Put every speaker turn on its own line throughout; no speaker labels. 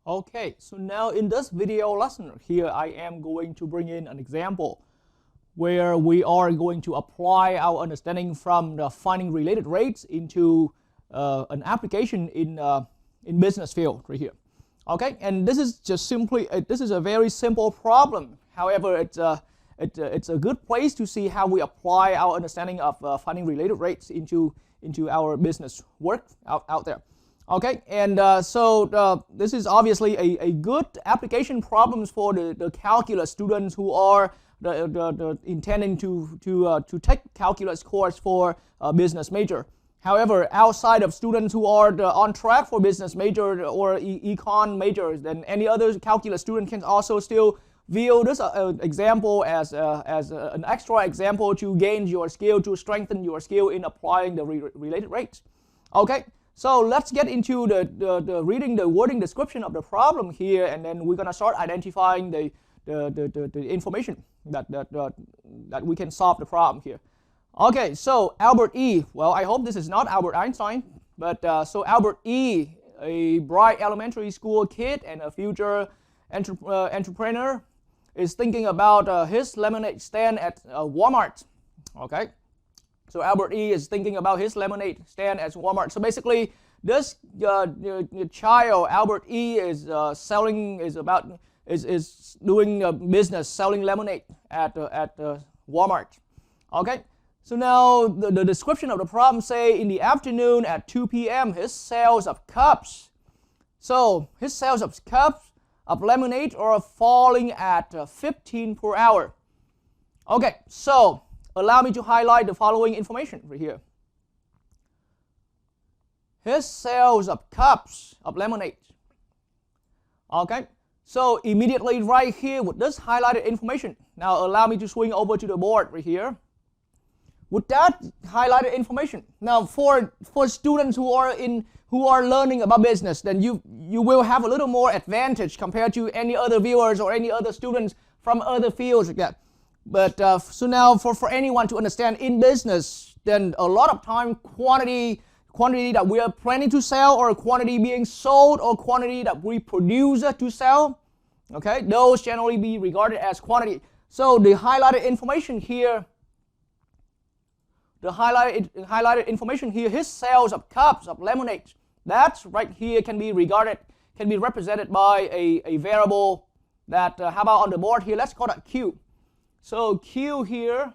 Okay, so now in this video lesson here, I am going to bring in an example where we are going to apply our understanding from the finding related rates into an application in business field right here. Okay, and this is just simply this is a very simple problem. However, it's a good place to see how we apply our understanding of finding related rates into our business work out there. Okay, and so this is obviously a good application problems for the calculus students who are intending to take calculus course for a business major. However, outside of students who are on track for business major or econ majors, then any other calculus student can also still view this example as an extra example to gain your skill, to strengthen your skill in applying the related rates. Okay. So let's get into the reading the wording description of the problem here, and then we're gonna start identifying the information that we can solve the problem here. Okay, so Albert E. Well, I hope this is not Albert Einstein, but so Albert E., a bright elementary school kid and a future entrepreneur, is thinking about his lemonade stand at Walmart. Okay. So Albert E. is thinking about his lemonade stand at Walmart. So basically, this child Albert E. is doing business selling lemonade at Walmart. Okay. So now the description of the problem say in the afternoon at 2 p.m. his sales of cups. So his sales of cups of lemonade are falling at 15 per hour. Okay. So allow me to highlight the following information right here. His sales of cups of lemonade. Okay, so immediately right here with this highlighted information. Now allow me to swing over to the board right here. With that highlighted information, now for students who are learning about business, then you will have a little more advantage compared to any other viewers or any other students from other fields like that. But so now for anyone to understand in business, then a lot of time quantity that we are planning to sell, or quantity being sold, or quantity that we produce to sell, okay, those generally be regarded as quantity. So the highlighted information here, his sales of cups of lemonade, that's right here can be represented by a variable that how about on the board here, let's call that Q. So Q here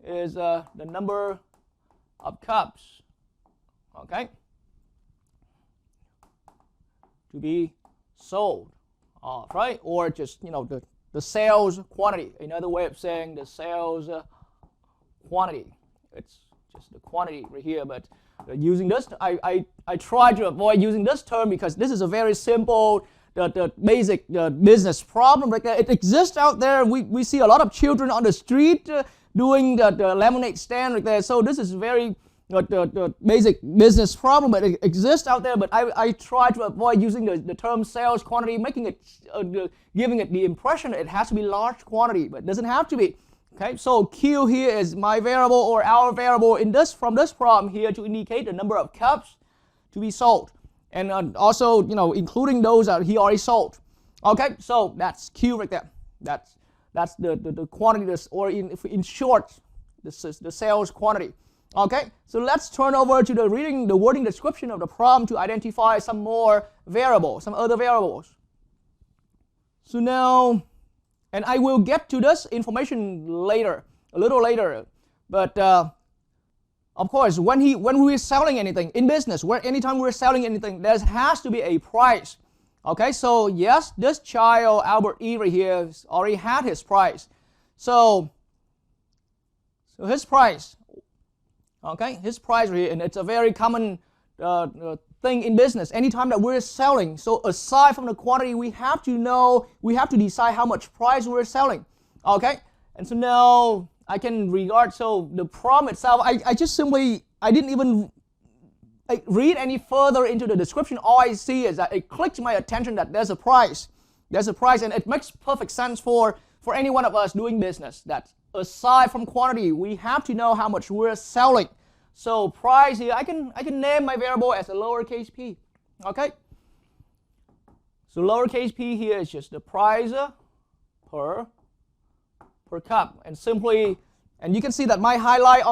is the number of cups, okay, to be sold, right? Or just, the sales quantity. Another way of saying the sales quantity. It's just the quantity right here, but using this, I try to avoid using this term because this is a very simple the basic business problem like that. It exists out there. We see a lot of children on the street doing the lemonade stand like that. So this is very the basic business problem, but it exists out there. But I try to avoid using the term sales quantity, making it giving it the impression that it has to be large quantity, but it doesn't have to be. Okay, so Q here is my variable or our variable in this from this problem here to indicate the number of cups to be sold. And also, including those that he already sold. Okay, so that's Q right there. That's the quantity, or in short, this is the sales quantity. Okay, so let's turn over to the wording description of the problem to identify some other variables. So now, and I will get to this information later, a little later, but of course, when we're selling anything in business, anytime we're selling anything, there has to be a price. Okay, so yes, this child Albert E right here already had his price. So his price, okay, his price right here, and it's a very common thing in business. Anytime that we're selling, so aside from the quantity, we have to decide how much price we're selling. Okay, and so now I can regard, so the problem itself, I didn't even read any further into the description. All I see is that it clicks my attention that there's a price, and it makes perfect sense for any one of us doing business, that aside from quantity, we have to know how much we're selling. So price here, I can name my variable as a lowercase p. Okay. So lowercase p here is just the price per cup, and simply, and you can see that my highlight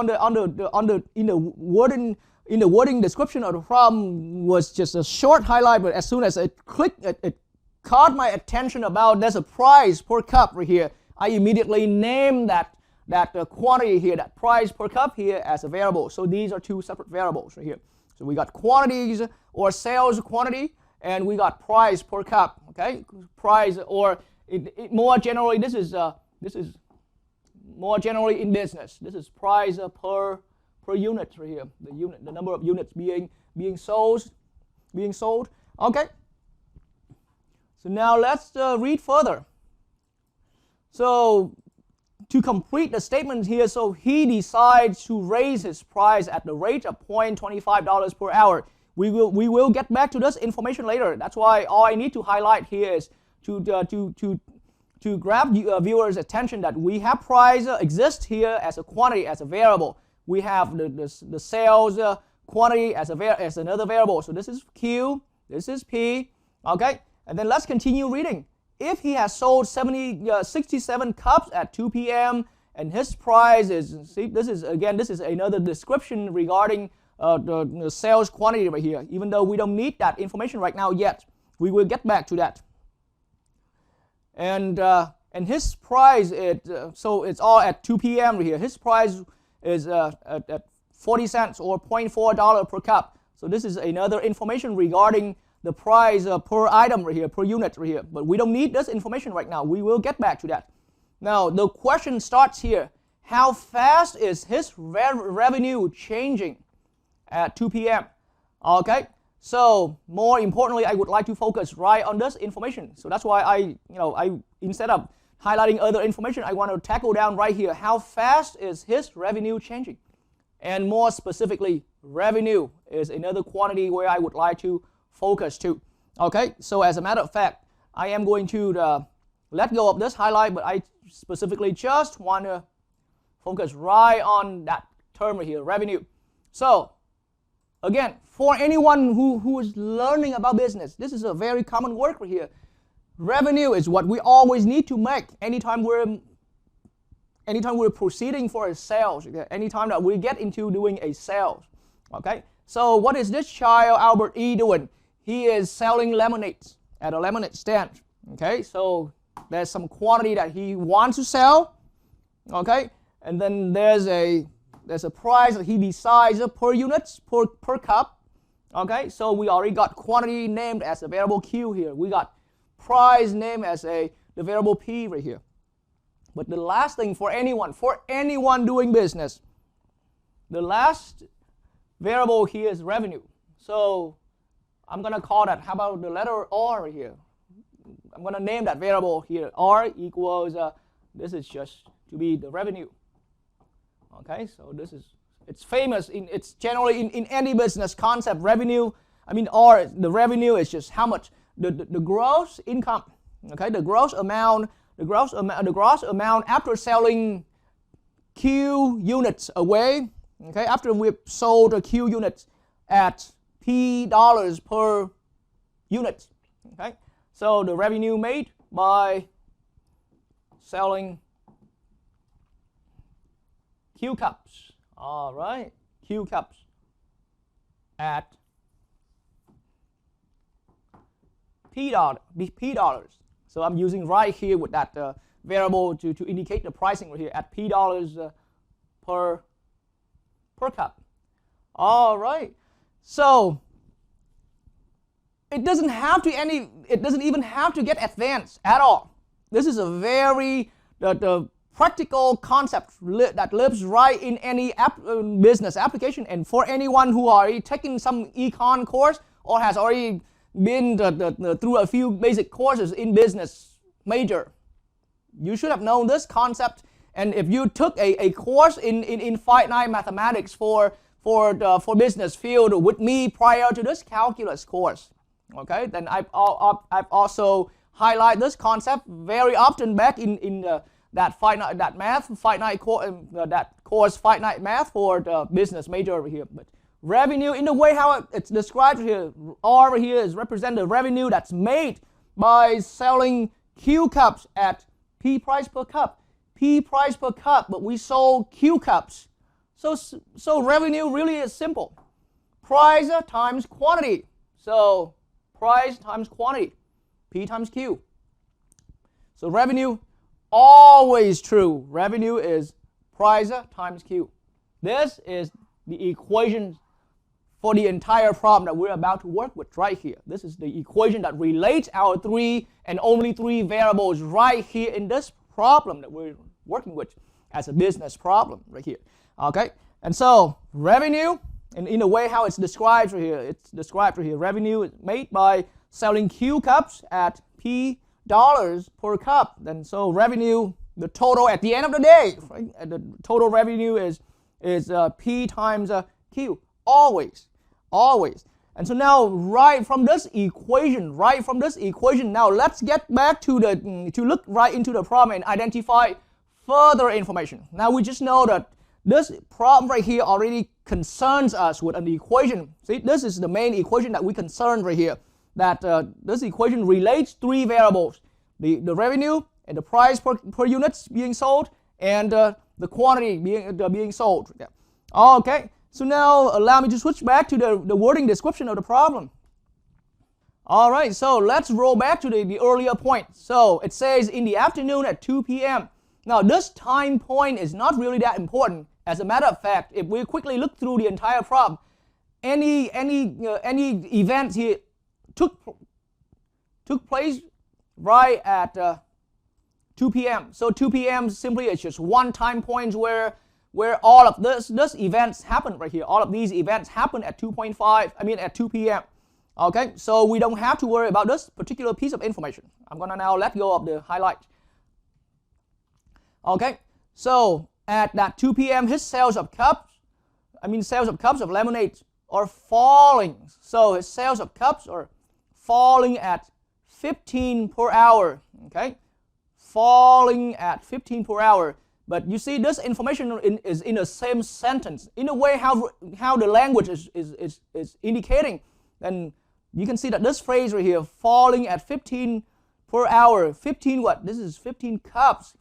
in the wording description of the problem was just a short highlight, but as soon as it clicked, it caught my attention about there's a price per cup right here. I immediately named that quantity here, that price per cup here, as a variable. So these are two separate variables right here. So we got quantities or sales quantity, and we got price per cup. Okay, price, or more generally, this is more generally in business. This is price per unit right here. The number of units being sold. Okay. So now let's read further. So to complete the statement here, so he decides to raise his price at the rate of $0.25 per hour. We will get back to this information later. That's why all I need to highlight here is to grab viewers' attention that we have price exist here as a quantity, as a variable. We have the sales quantity as another variable. So this is Q, this is P. Okay, and then let's continue reading. If he has sold 67 cups at 2 p.m. and his price is, see, this is another description regarding the sales quantity right here. Even though we don't need that information right now yet, we will get back to that. And his price, so it's all at 2 p.m. right here. His price is at 40 cents or $0.4 per cup. So this is another information regarding the price per item right here, per unit right here. But we don't need this information right now. We will get back to that. Now, the question starts here. How fast is his revenue changing at 2 p.m.? Okay, so more importantly, I would like to focus right on this information. So that's why I instead of highlighting other information, I want to tackle down right here. How fast is his revenue changing? And more specifically, revenue is another quantity where I would like to focus to. Okay, so as a matter of fact, I am going to let go of this highlight, but I specifically just want to focus right on that term right here, revenue. So again, for anyone who is learning about business, this is a very common word right here. Revenue is what we always need to make anytime we're proceeding for a sales, anytime that we get into doing a sales. Okay, so what is this child Albert E doing? He is selling lemonades at a lemonade stand. Okay, so there's some quantity that he wants to sell. Okay, and then there's a price that he decides per units, per cup. Okay, so we already got quantity named as a variable Q here. We got price named as the variable P right here. But the last thing for anyone doing business, the last variable here is revenue. So I'm going to call that, how about the letter R right here? I'm going to name that variable here. R equals, this is just to be the revenue. Okay, so it's famous, it's generally in any business concept, revenue, R, the revenue is just how much, the gross income, okay, the gross amount after selling Q units away, okay, after we've sold a Q units at P dollars per unit, okay, so the revenue made by selling Q cups, all right, Q cups at P dollars. So I'm using right here with that variable to indicate the pricing right here at P dollars per cup. All right. So it doesn't even have to get advanced at all. This is a very the practical concept that lives right in any business application. And for anyone who already taken some econ course or has already been through a few basic courses in business major, you should have known this concept. And if you took a course in finite mathematics for business field with me prior to this calculus course, okay, then I've also highlight this concept very often back in that course finite math for the business major over here. But revenue, in the way how it's described here, R over here is represent the revenue that's made by selling Q cups at P price per cup. P price per cup, but we sold Q cups. So revenue really is simple. Price times quantity. So price times quantity. P times Q. So revenue, always true. Revenue is price times Q. This is the equation for the entire problem that we're about to work with right here. This is the equation that relates our 3 and only 3 variables right here in this problem that we're working with as a business problem right here. Okay, and so revenue, and in a way how it's described right here, revenue is made by selling Q cups at P dollars per cup. Then so revenue, the total at the end of the day, right? The total revenue is P times Q, always. And so now, right from this equation, now let's get back to look right into the problem and identify further information. Now we just know that this problem right here already concerns us with an equation. See, this is the main equation that we concern right here. That this equation relates 3 variables: the revenue and the price per units being sold, and the quantity being sold. Yeah. Okay. So now allow me to switch back to the wording description of the problem. All right, so let's roll back to the earlier point. So it says in the afternoon at 2 p.m. Now this time point is not really that important. As a matter of fact, if we quickly look through the entire problem, any event here took place right at 2 p.m. So 2 p.m. simply is just one time point where all of this events happen right here. All of these events happen at 2 p.m. Okay, so we don't have to worry about this particular piece of information. I'm gonna now let go of the highlight. Okay, so at that 2 p.m. his sales of cups of lemonade are falling. So his sales of cups are falling at 15 per hour. Okay, falling at 15 per hour. But you see, this information is in the same sentence. In a way, how the language is indicating, then you can see that this phrase right here, falling at 15 per hour. 15 what? This is 15 cups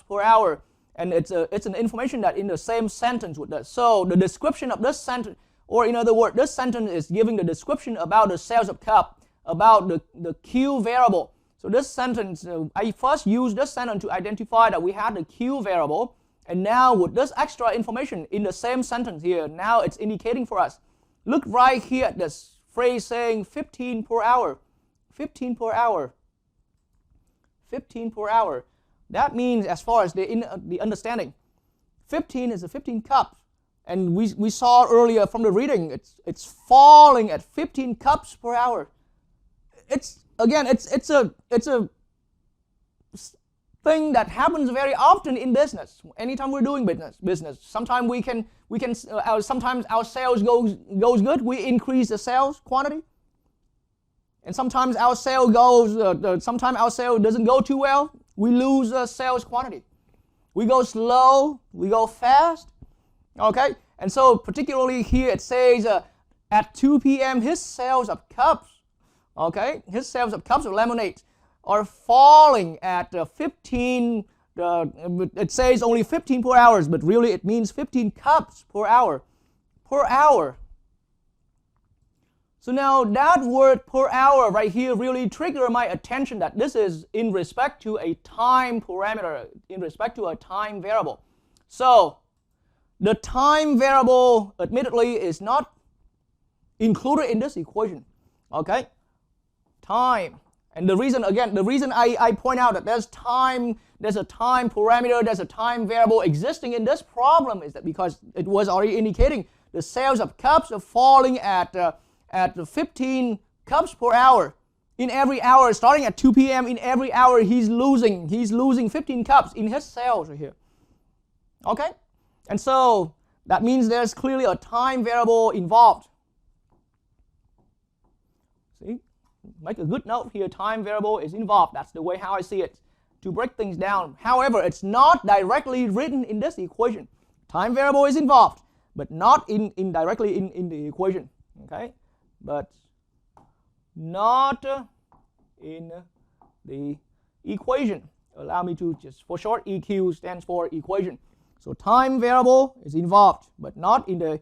per hour, and it's an information that in the same sentence with this. So the description of this sentence, or in other words, this sentence is giving the description about the sales of cup, about the Q variable. So this sentence, I first used this sentence to identify that we had the Q variable, and now with this extra information in the same sentence here, now it's indicating for us. Look right here at this phrase saying 15 per hour. 15 per hour. 15 per hour. That means, as far as the understanding, 15 is a 15 cups. And we saw earlier from the reading, it's falling at 15 cups per hour. It's a thing that happens very often in business. Anytime we're doing business, sometimes sometimes our sales goes good, we increase the sales quantity, and sometimes our sale doesn't go too well, we lose sales quantity. We go slow, we go fast. Okay, and so particularly here it says at 2 p.m. his sales of cups. Okay, his sales of cups of lemonade are falling at 15. It says only 15 per hour, but really it means 15 cups per hour. Per hour. So now that word per hour right here really triggered my attention that this is in respect to a time parameter, in respect to a time variable. So the time variable, admittedly, is not included in this equation. Okay. Time. And the reason I point out that there's a time parameter, there's a time variable existing in this problem is that because it was already indicating the sales of cups are falling at 15 cups per hour. In every hour, starting at 2 p.m., in every hour he's losing 15 cups in his sales right here. Okay? And so that means there's clearly a time variable involved. See? Make a good note here, time variable is involved. That's the way how I see it, to break things down. However, it's not directly written in this equation. Time variable is involved, but not indirectly in the equation. Okay? But not in the equation. Allow me to just, for short, EQ stands for equation. So time variable is involved, but not in the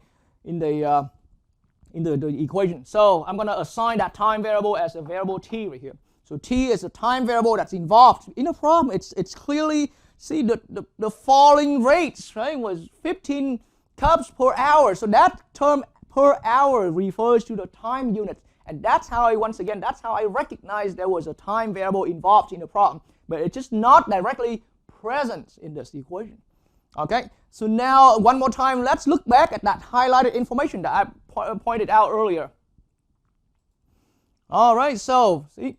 equation. So I'm going to assign that time variable as a variable t right here. So t is a time variable that's involved in a problem. It's clearly, see, the falling rates, right, was 15 cups per hour. So that term per hour refers to the time units. And that's how that's how I recognize there was a time variable involved in the problem. But it's just not directly present in this equation. Okay, so now one more time, let's look back at that highlighted information that I pointed out earlier. All right, so see,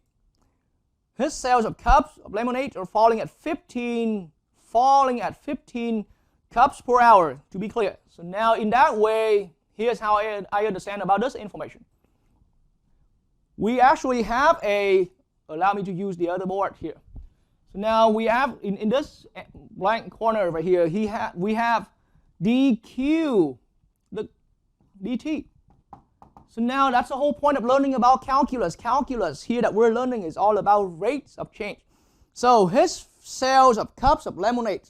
his sales of cups of lemonade are falling at 15 cups per hour, to be clear. So now in that way, here's how I understand about this information. We actually have allow me to use the other board here. So now we have, in this blank corner right here, we have dq, the dt. So now that's the whole point of learning about calculus. Calculus here that we're learning is all about rates of change. So his sales of cups of lemonade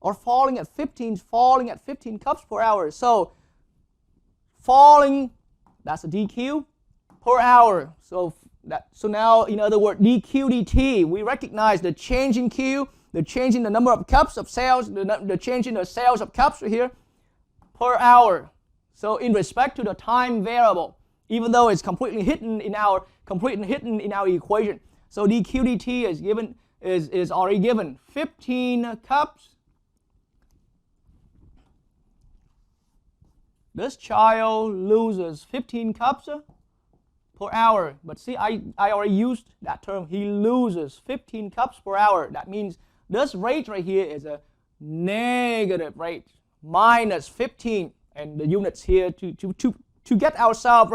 are falling at 15 cups per hour. So falling, that's a dq per hour. So now, in other words, dq dt, we recognize the change in q, the change in the number of cups of sales, the change in the sales of cups here per hour. So in respect to the time variable, even though it's completely hidden in our equation. So dq dt is already given 15 cups. This child loses 15 cups per hour. But see, I already used that term. He loses 15 cups per hour. That means this rate right here is a negative rate, minus 15. And the units here to get ourselves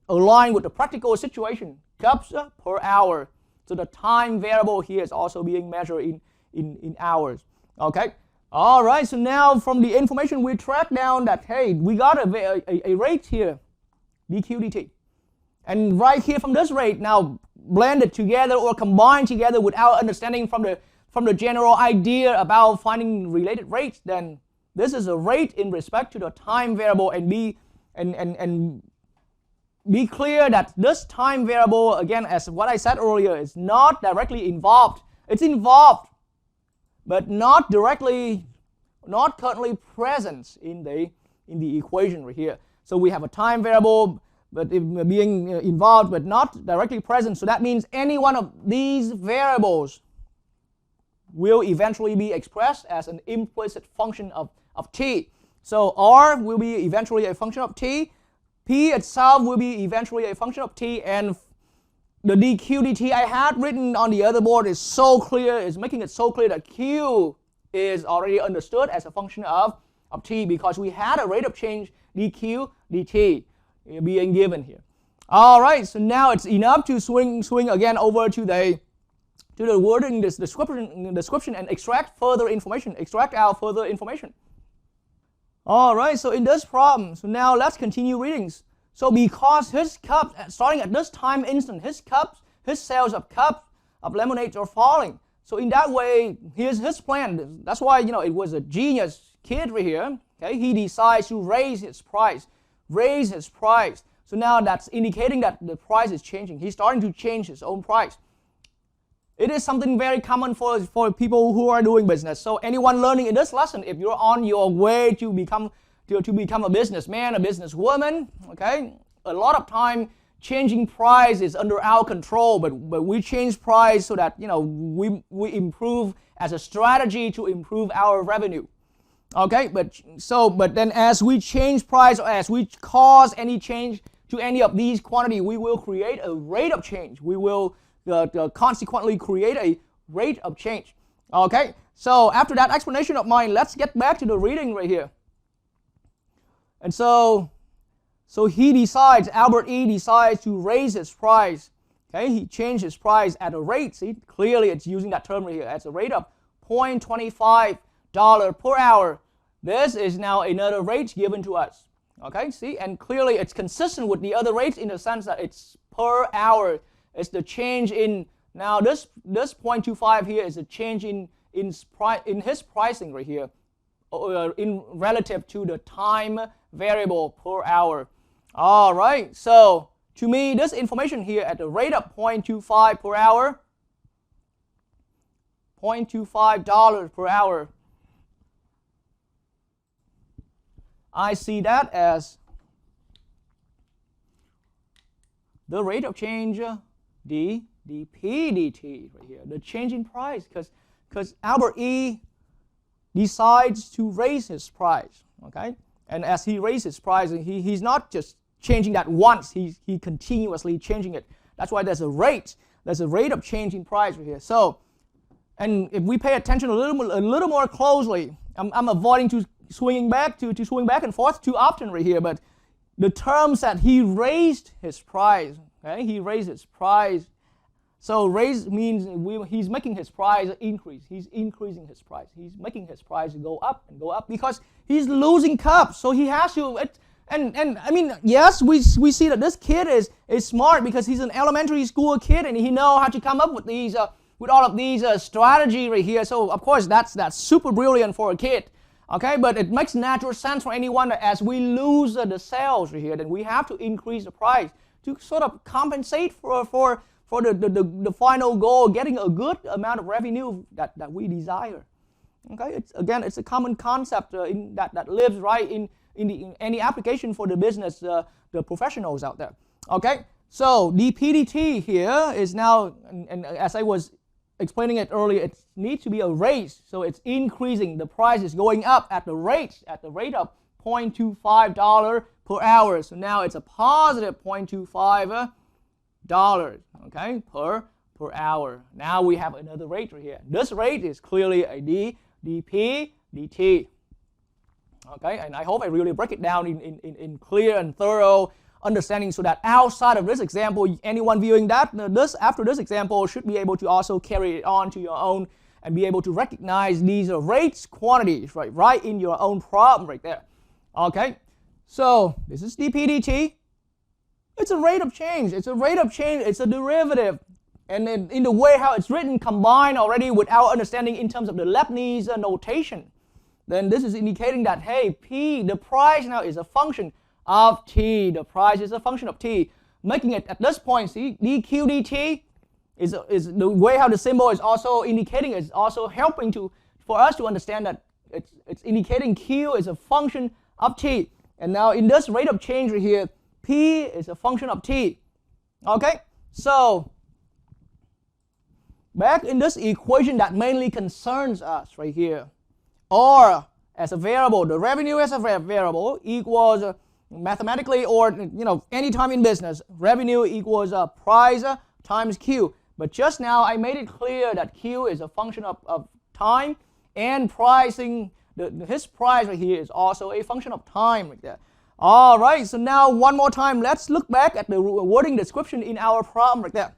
aligned with the practical situation, cups per hour. So the time variable here is also being measured in hours. Okay. All right. So now from the information we track down that, hey, we got a rate here, dq dt. And right here from this rate, now blended together or combined together with our understanding from the general idea about finding related rates, then this is a rate in respect to the time variable, and be clear that this time variable, again, as what I said earlier, is not directly involved. It's involved, but not currently present in the equation right here. So we have a time variable, but being involved, but not directly present. So that means any one of these variables will eventually be expressed as an implicit function of t. So r will be eventually a function of t, p itself will be eventually a function of t, and the dq dt I had written on the other board is so clear, is making it so clear that q is already understood as a function of t, because we had a rate of change dq dt being given here. All right, so now it's enough to swing again over to the wording, this description, and extract out further information. All right, so in this problem, so now let's continue readings. So because his cups, starting at this time instant, his sales of cups of lemonade are falling. So in that way, here's his plan. That's why, it was a genius kid right here. Okay, he decides to raise his price. So now that's indicating that the price is changing. He's starting to change his own price. It is something very common for people who are doing business. So anyone learning in this lesson, if you're on your way to become a businessman, a businesswoman, okay, a lot of time changing price is under our control, but we change price so that we improve as a strategy to improve our revenue. Okay, but then as we change price, or as we cause any change to any of these quantity, we will create a rate of change. We will consequently create a rate of change. Okay, so after that explanation of mine, let's get back to the reading right here. And so Albert E decides to raise his price. Okay, he changed his price at a rate. See, clearly it's using that term right here as a rate of $0.25 per hour. This is now another rate given to us. Okay, see, and clearly it's consistent with the other rates in the sense that it's per hour. is the change in, now this 0.25 here is the change in his pricing right here, in relative to the time variable per hour. All right, so to me, this information here at the rate of 0.25 per hour, $0.25 per hour, I see that as the rate of change, dp dt right here, the change in price, because Albert E decides to raise his price, okay? And as he raises his price, he's not just changing that once, he continuously changing it. That's why there's a rate of change in price right here. So, and if we pay attention a little more closely, I'm avoiding to swinging back and forth too often right here, but the terms that he raised his price, okay? He raised his price. So raise means he's making his price increase. He's increasing his price. He's making his price go up and go up because he's losing cups. So he has to. And I mean, yes, we see that this kid is smart because he's an elementary school kid and he knows how to come up with these with all of these strategy right here. So of course that's super brilliant for a kid. Okay, but it makes natural sense for anyone that as we lose the sales right here, then we have to increase the price to sort of compensate for the final goal, getting a good amount of revenue that we desire. Okay, it's a common concept that lives right in any application for the business, the professionals out there. Okay, so the PDT here is now, and as I was explaining it earlier, it needs to be a raise, so it's increasing. The price is going up at the rate of $0.25 per hour. So now it's a positive $0.25. Okay, per hour. Now we have another rate right here. This rate is clearly a dp dt. Okay, and I hope I really break it down in clear and thorough understanding so that outside of this example, anyone viewing that after this example should be able to also carry it on to your own and be able to recognize these rates quantities right in your own problem right there. Okay, so this is dp dt. It's a rate of change. It's a rate of change. It's a derivative. And in the way how it's written, combined already with our understanding in terms of the Leibniz notation, then this is indicating that, hey, P, the price now is a function of T. The price is a function of T. Making it at this point, see, dq dt is the way how the symbol is also indicating, is also helping for us to understand that it's indicating Q is a function of T. And now in this rate of change right here, P is a function of T. Okay, so back in this equation that mainly concerns us right here, or as a variable, the revenue as a variable equals mathematically, or anytime in business, revenue equals price times Q. But just now I made it clear that Q is a function of time, and pricing, his price right here is also a function of time right there. All right, so now one more time, let's look back at the wording description in our problem right there.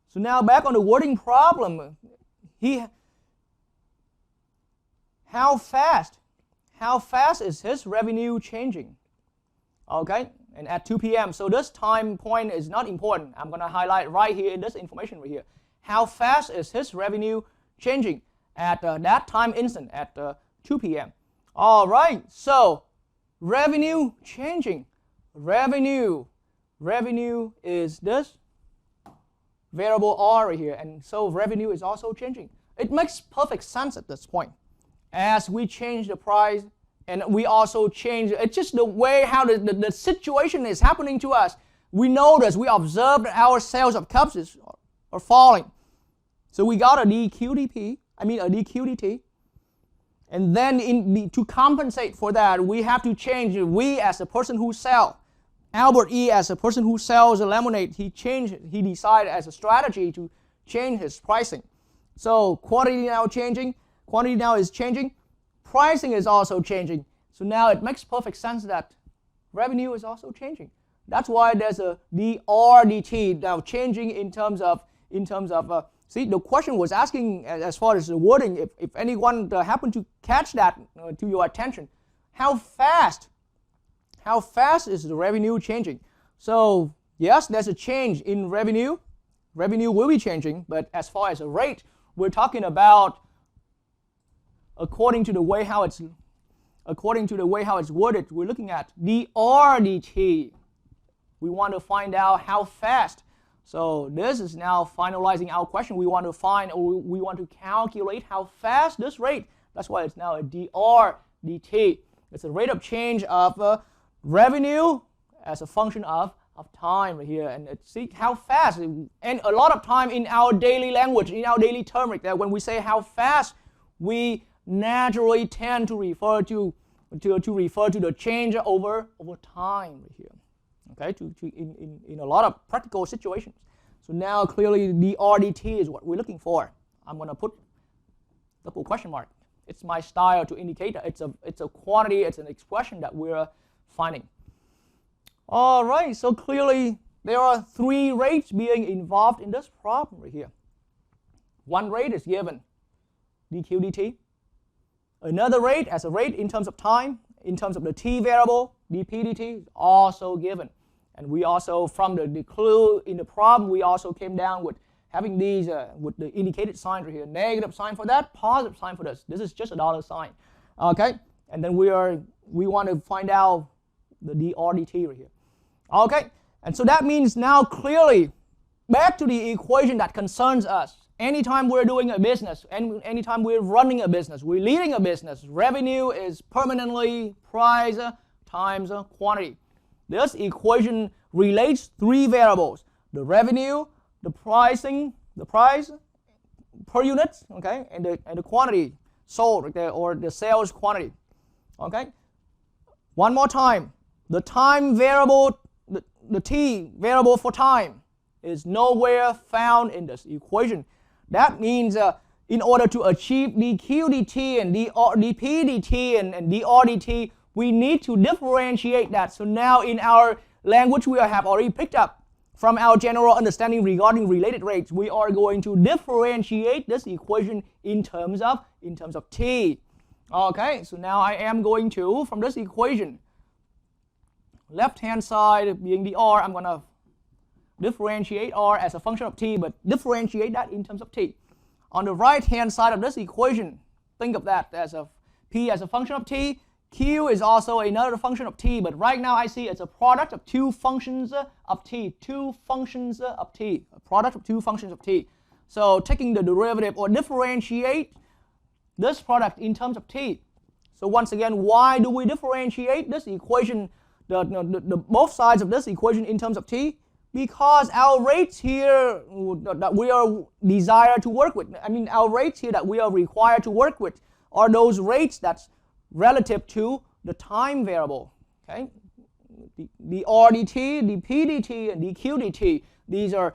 So now back on the wording problem, how fast is his revenue changing? Okay, and at 2 p.m. So this time point is not important. I'm going to highlight right here in this information right here. How fast is his revenue changing at that time instant at 2 p.m.? All right, so revenue changing. Revenue is this variable R right here, and so revenue is also changing. It makes perfect sense at this point. As we change the price, and we also change, it's just the way how the situation is happening to us. We notice, we observe that our sales of cups are falling. So we got a dq dt. And then to compensate for that, we have to change. We as a person who sells, Albert E as a person who sells a lemonade, he decided as a strategy to change his pricing. So quantity now is changing, pricing is also changing. So now it makes perfect sense that revenue is also changing. That's why there's a dr dt now changing in terms of see, the question was asking as far as the wording, if anyone happened to catch that to your attention, how fast is the revenue changing? So Yes, there's a change in revenue. Revenue will be changing, but as far as a rate, we're talking about according to the way how it's worded. We're looking at dRdt. We want to find out how fast. So this is now finalizing our question. We want to find, or we want to calculate how fast this rate. That's why it's now a dRdt. It's a rate of change of revenue as a function of time right here. And see how fast. And a lot of time in our daily language, in our daily term, right there, when we say how fast, we naturally tend to refer to the change over time right here. Okay, in a lot of practical situations. So now clearly the dRdt is what we're looking for. I'm going to put double question mark. It's my style to indicate that it's a quantity, it's an expression that we're finding. All right, so clearly there are 3 rates being involved in this problem right here. One rate is given, dq dt. Another rate as a rate in terms of time, in terms of the t variable, dp dt is also given. And we also, from the clue in the problem, we also came down with having these, with the indicated sign right here, negative sign for that, positive sign for this. This is just a dollar sign. Okay, and then we want to find out the dRdt right here. Okay, and so that means now clearly, back to the equation that concerns us. Anytime we're doing a business, anytime we're running a business, we're leading a business, revenue is permanently price times quantity. This equation relates 3 variables: the revenue, the price per unit, okay, and the quantity sold right there, or the sales quantity. Okay. One more time, the time variable, the t variable for time is nowhere found in this equation. That means in order to achieve dq dt and dp dt and dRdt, we need to differentiate that. So now in our language, we have already picked up from our general understanding regarding related rates, we are going to differentiate this equation in terms of t. Okay, so now I am going to, from this equation, left-hand side being dr, I'm going to differentiate r as a function of t, but differentiate that in terms of t. On the right-hand side of this equation, think of that as p as a function of t. Q is also another function of t, but right now I see it's a product of 2 functions of t. 2 functions of t. A product of 2 functions of t. So taking the derivative or differentiate this product in terms of t. So once again, why do we differentiate this equation, both sides of this equation in terms of t? Because our rates here that we are desired to work with, our rates here that we are required to work with are those rates that's relative to the time variable. Okay, the dRdt, the pdt, and the qdt. These are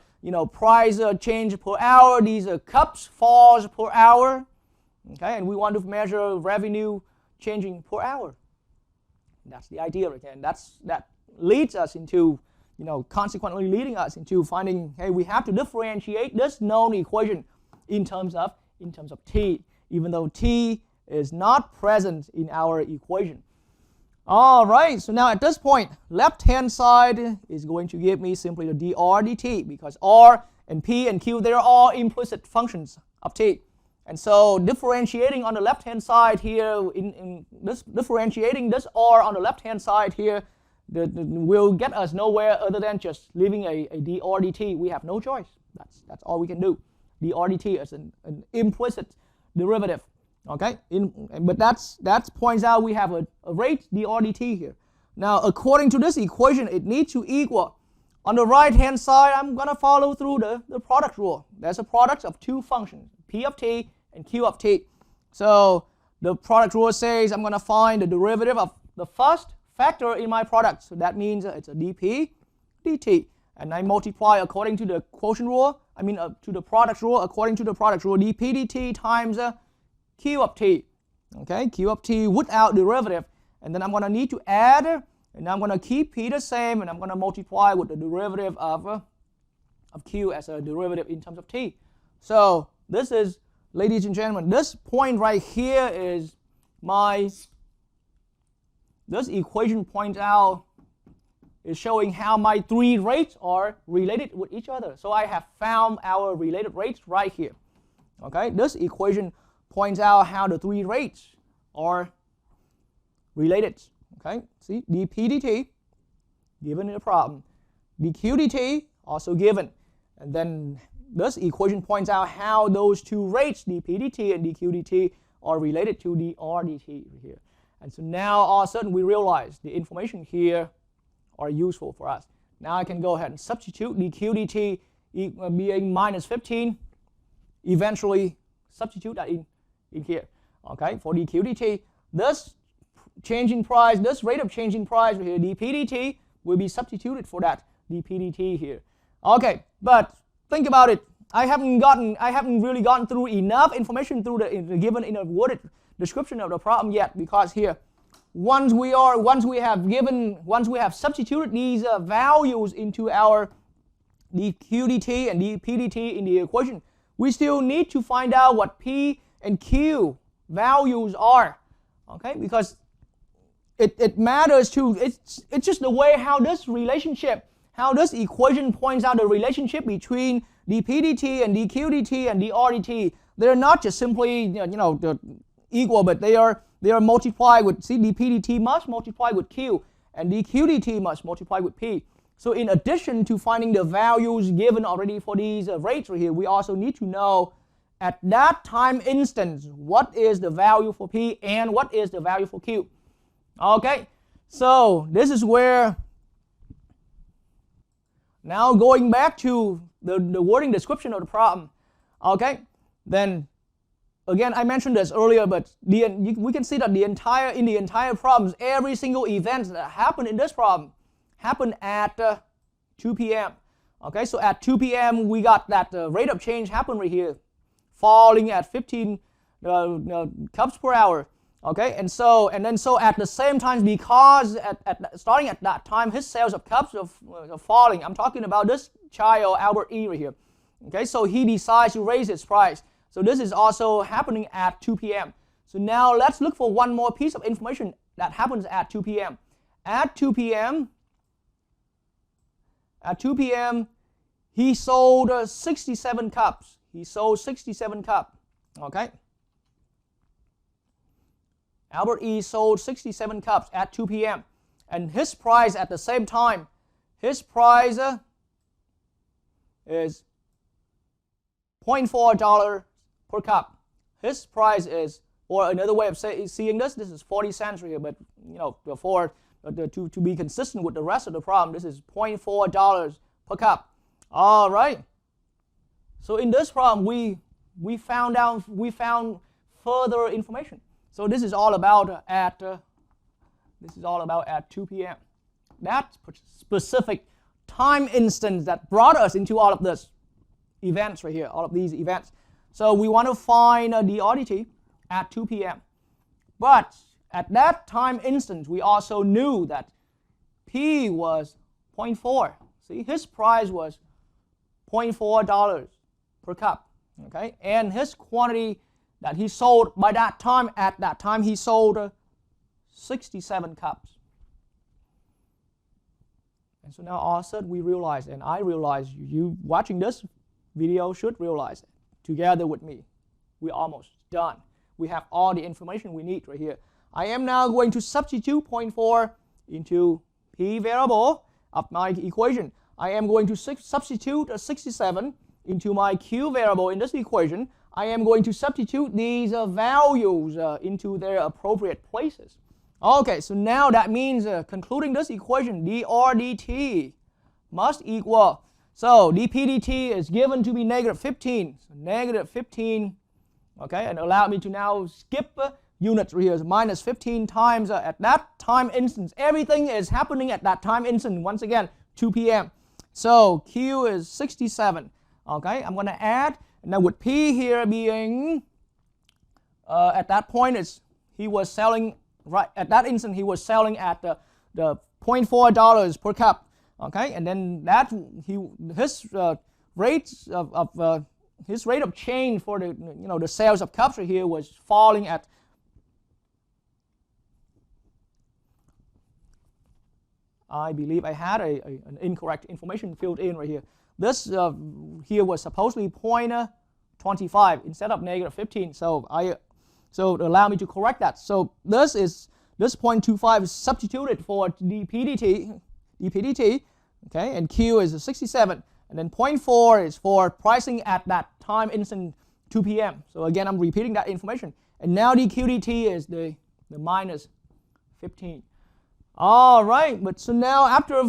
price change per hour. These are cups falls per hour. Okay, and we want to measure revenue changing per hour. That's the idea again. That leads us into consequently leading us into finding, hey, we have to differentiate this known equation in terms of t, even though t is not present in our equation. All right, so now at this point, left-hand side is going to give me simply the dRdt, because r and p and q, they're all implicit functions of t. And so differentiating on the left-hand side here, in this differentiating this r on the left-hand side here, will get us nowhere other than just leaving a dRdt. We have no choice. That's all we can do. dRdt is an implicit derivative. Okay, but that points out we have a rate dRdt here. Now, according to this equation, it needs to equal. On the right-hand side, I'm going to follow through the product rule. There's a product of 2 functions, p of t and q of t. So the product rule says I'm going to find the derivative of the first factor in my product. So that means it's a dp dt. And I multiply according to the quotient rule, to the product rule, according to the product rule, dp dt times q of t. Okay, q of t without derivative. And then I'm going to need to add, and I'm going to keep p the same, and I'm going to multiply with the derivative of q as a derivative in terms of t. So this is, ladies and gentlemen, this point right here is this equation points out is showing how my three rates are related with each other. So I have found our related rates right here. Okay, this equation points out how the three rates are related. Okay, see, dp dt given in the problem, dq dt also given, and then this equation points out how those two rates, dp dt and dq dt, are related to dr dt here. And so now all of a sudden we realize the information here are useful for us. Now I can go ahead and substitute dq dt being minus 15, eventually substitute that in here. Okay, for dq dt, this changing price, this rate of changing price here, dp dt, will be substituted for that dp dt here. Okay, but think about it. I haven't really gotten through enough information through the given in a worded description of the problem yet, because here, once we have substituted these values into our dq dt and dp dt in the equation, we still need to find out what p and q values are. Okay, because it matters too. It's just the way how this relationship, how this equation points out the relationship between dp dt and dq dt and dr dt. They're not just simply equal, but they are multiplied with, see, dp dt must multiply with q, and dq dt must multiply with p. So in addition to finding the values given already for these rates right here, we also need to know at that time instance what is the value for p and what is the value for q. Okay, so this is where, now going back to the wording description of the problem. Okay, then again, I mentioned this earlier, but we can see that in the entire problems, every single event that happened in this problem happened at 2 p.m. Okay, so at 2 p.m. we got that rate of change happened right here, falling at 15 cups per hour. Okay, and so at the same time, because starting at that time, his sales of cups are falling. I'm talking about this child, Albert E. right here. Okay, so he decides to raise his price. So this is also happening at 2 p.m. So now let's look for one more piece of information that happens at 2 p.m. At 2 p.m., he sold 67 cups. He sold 67 cups. Okay. Albert E. sold 67 cups at 2 p.m. And his price at the same time, his price is $0.4 per cup. His price is, or another way of seeing this is 40 cents here, but before to be consistent with the rest of the problem, this is $0.4 per cup. All right. So in this problem, we found further information. So this is all about at 2 p.m. That specific time instance that brought us into all of this events right here, all of these events. So we want to find the RDT at 2 p.m. But at that time instance, we also knew that P was 0.4. See, his price was $0.4 per cup. Okay, and his quantity that he sold by that time, at that time he sold 67 cups. And so now all of a sudden we realize, and I realize, you watching this video should realize it. Together with me, we're almost done. We have all the information we need right here. I am now going to substitute 0.4 into P variable of my equation. I am going to substitute 67 into my Q variable in this equation. I am going to substitute these values into their appropriate places. Okay, so now that means concluding this equation, dr dt must equal, so dp dt is given to be negative 15. So negative 15, okay, and allow me to now skip units here, minus 15 times at that time instance. Everything is happening at that time instant, once again, 2 p.m. So Q is 67. Okay, I'm going to add. Now with P here being, at that point, he was selling, right at that instant, he was selling at the $0.4 per cup. Okay, and then that his rates of his rate of change for the sales of cups right here was falling at I believe I had an incorrect information filled in right here. This here was supposedly 0.25 instead of -15. So allow me to correct that. So this 0.25 is substituted for the PDT, okay, and Q is 67, and then 0.4 is for pricing at that time instant 2 p.m. So again, I'm repeating that information. And now the QDT is the minus 15. All right, but so now after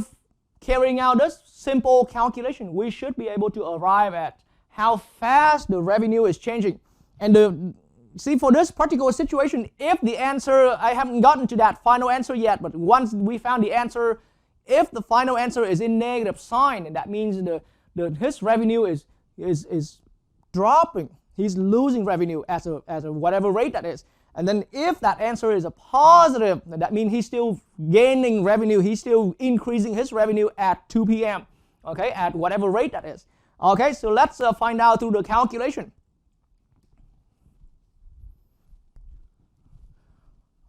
carrying out this simple calculation, we should be able to arrive at how fast the revenue is changing. And see, for this particular situation, if the answer, I haven't gotten to that final answer yet, but once we found the answer, if the final answer is in negative sign, and that means his revenue is dropping. He's losing revenue at a whatever rate that is. And then if that answer is a positive, that means he's still gaining revenue. He's still increasing his revenue at 2 p.m. Okay, at whatever rate that is. Okay, so let's find out through the calculation.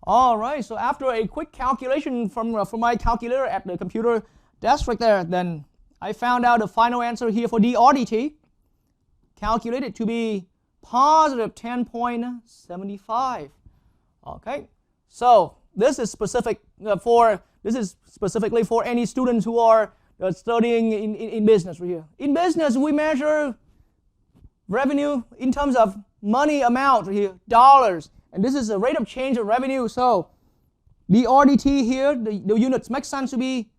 All right, so after a quick calculation from my calculator at the computer desk right there, then I found out the final answer here for the RDT, calculated to be positive 10.75. Okay, so this is specifically for any students who are studying in business right here. In business, we measure revenue in terms of money amount right here, dollars. And this is the rate of change of revenue. So the RDT here, the units make sense to be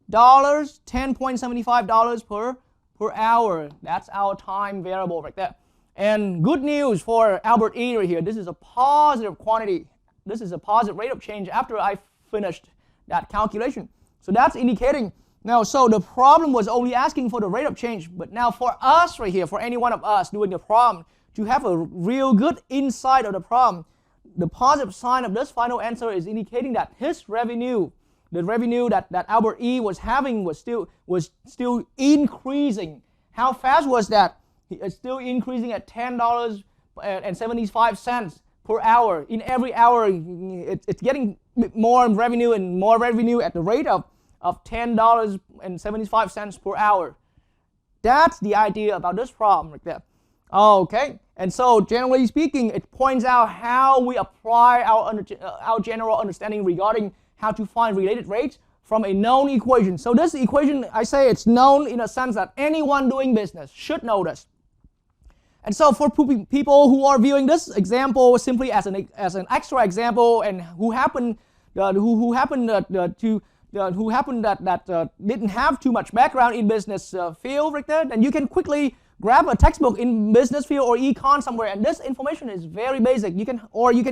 dollars, $10.75 per hour. That's our time variable right there. And good news for Albert E right here. This is a positive quantity. This is a positive rate of change after I finished that calculation. So that's indicating. Now, so the problem was only asking for the rate of change. But now for us right here, for any one of us doing the problem, to have a real good insight of the problem, the positive sign of this final answer is indicating that his revenue, the revenue that Albert E was having was still increasing. How fast was that? It's still increasing at $10.75 per hour. In every hour, it's getting more revenue and more revenue at the rate of $10.75 per hour. That's the idea about this problem right there. Okay, and so generally speaking, it points out how we apply our general understanding regarding how to find related rates from a known equation. So this equation, I say it's known in a sense that anyone doing business should know this. And so for people who are viewing this example simply as an extra example and who didn't have too much background in business field right there, then you can quickly grab a textbook in business field or econ somewhere, and this information is very basic. You can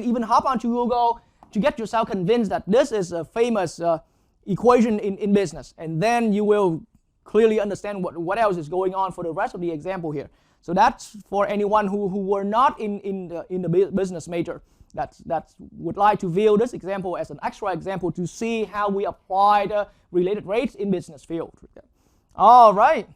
even hop onto Google to get yourself convinced that this is a famous equation in business, and then you will clearly understand what else is going on for the rest of the example here. So that's for anyone who were not in the business major that would like to view this example as an extra example to see how we apply the related rates in business field. All right.